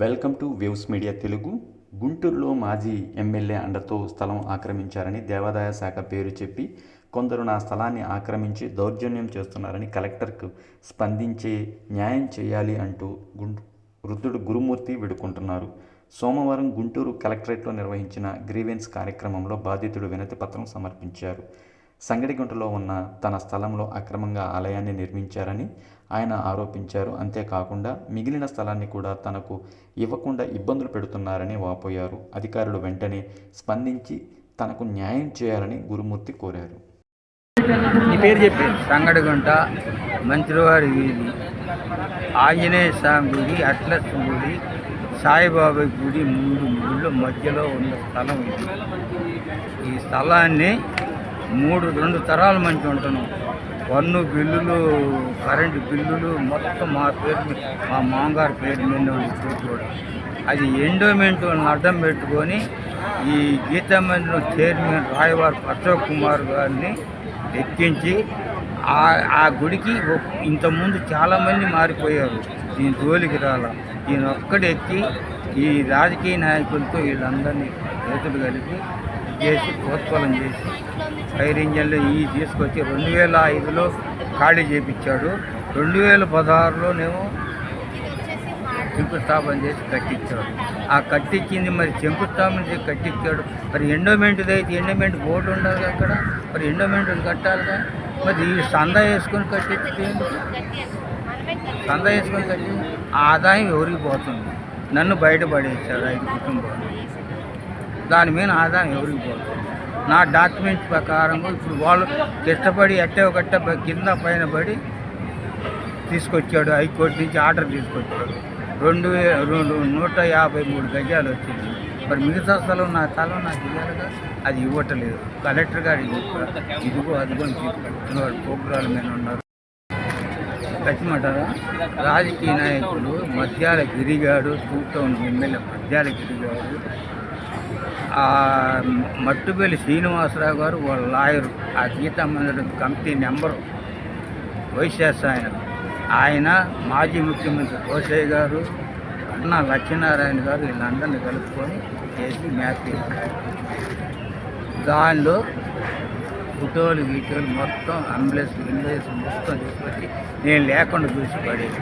Welcome to waves media Telugu. గుంటూరులో మాజీ MLA అండతో స్థలం ఆక్రమించారని దేవాదాయ శాఖ పేరు చెప్పి కొందరు నా స్థలాన్ని ఆక్రమించి దౌర్జన్యం చేస్తున్నారని కలెక్టర్కు స్పందించి న్యాయం చేయాలి అంటూ వృద్ధుడు గురుమూర్తి వేడుకుంటున్నారు. సోమవారం గుంటూరు కలెక్టరేట్లో నిర్వహించిన గ్రీవెన్స్ కార్యక్రమంలో బాధితుడు వినతి పత్రం సమర్పించారు. సంగడిగుంటలో ఉన్న తన స్థలంలో అక్రమంగా ఆలయాన్ని నిర్మించారని ఆయన ఆరోపించారు. అంతేకాకుండా మిగిలిన స్థలాన్ని కూడా తనకు ఇవ్వకుండా ఇబ్బందులు పెడుతున్నారని వాపోయారు. అధికారులు వెంటనే స్పందించి తనకు న్యాయం చేయాలని గురుమూర్తి కోరారు. సంగడిగుంట మంత్రివారి వీధి, ఆంజనేయ స్వామి గుడి, అట్లస్ గుడి, సాయిబాబా గుడి, 3 గుళ్ళ మధ్యలో ఉన్న స్థలం ఇది. ఈ స్థలాన్ని 2 తరాల మంచి ఉంటున్నాం. పన్ను బిల్లులు, కరెంటు బిల్లులు మొత్తం మా పేరు, మా మామగారి పేరు మీద కూడా అది ఎండోమెంట్ అడ్డం పెట్టుకొని ఈ గీతా మందిరం చైర్మన్ రాయవారి అశోక్ కుమార్ గారిని ఎక్కించి ఆ గుడికి ఇంతకుముందు చాలామంది మారిపోయారు. దీని జోలికి రాల, ఈయన ఒక్కడు ఎక్కి ఈ రాజకీయ నాయకులతో వీళ్ళందరినీ రైతులు కలిపి చేసి ప్రోత్సాహం చేసి ఫైర్ ఇంజన్లు తీసుకొచ్చి 2005లో ఖాళీ చేయించాడు. 2016లోనేమో శంకుస్థాపన చేసి కట్టించాడు. ఆ కట్టించింది మరి శంకుస్థాపన చేసి కట్టించాడు. మరి ఎండోమెంట్ది అయితే ఎండోమెంట్ బోర్డు ఉండాలి అక్కడ, మరి ఎండోమెంట్ కట్టాలిగా. మరి ఈ సందా వేసుకొని కట్టించి సందా వేసుకొని కట్టి ఆదాయం ఎవరికి పోతుంది? నన్ను బయటపడేసాడు 5 కుటుంబాలు. దాని మీద ఆదాయం ఎవరికి పోతుంది? నా డాక్యుమెంట్స్ ప్రకారం ఇప్పుడు వాళ్ళు కష్టపడి ఒకట్ట కింద పైన పడి తీసుకొచ్చాడు. హైకోర్టు నుంచి ఆర్డర్ తీసుకొచ్చాడు. 153 గజాలు వచ్చింది. మరి మిగతా స్థలం నా స్థలం నాకు ఇవ్వాలిగా, అది ఇవ్వటలేదు. కలెక్టర్ గారు ఇదిగో అదిగో తీసుకెళ్తున్నారు. ప్రోగ్రాల మీద ఉన్నారు. కచ్చిమంటారా? రాజకీయ నాయకులు మధ్యాల గిరిగాడు, 2000 ఎమ్మెల్యే మధ్యాల గిరిగాడు, మట్టుబెల్లి శ్రీనివాసరావు గారు వాళ్ళ లాయరు, ఆ గీతా మందిరం కమిటీ నెంబరు వైఎస్ ఆయన మాజీ ముఖ్యమంత్రి కోసయ్య గారు, కన్నా లక్ష్మీనారాయణ గారు, వీళ్ళందరినీ కలుపుకొని చేసి మ్యాప్ చేశారు. దానిలో ఫోటోలు గీటోలు మొత్తం అంబులెన్స్ మొత్తం తీసుకొచ్చి నేను లేకుండా చూసి పడేది.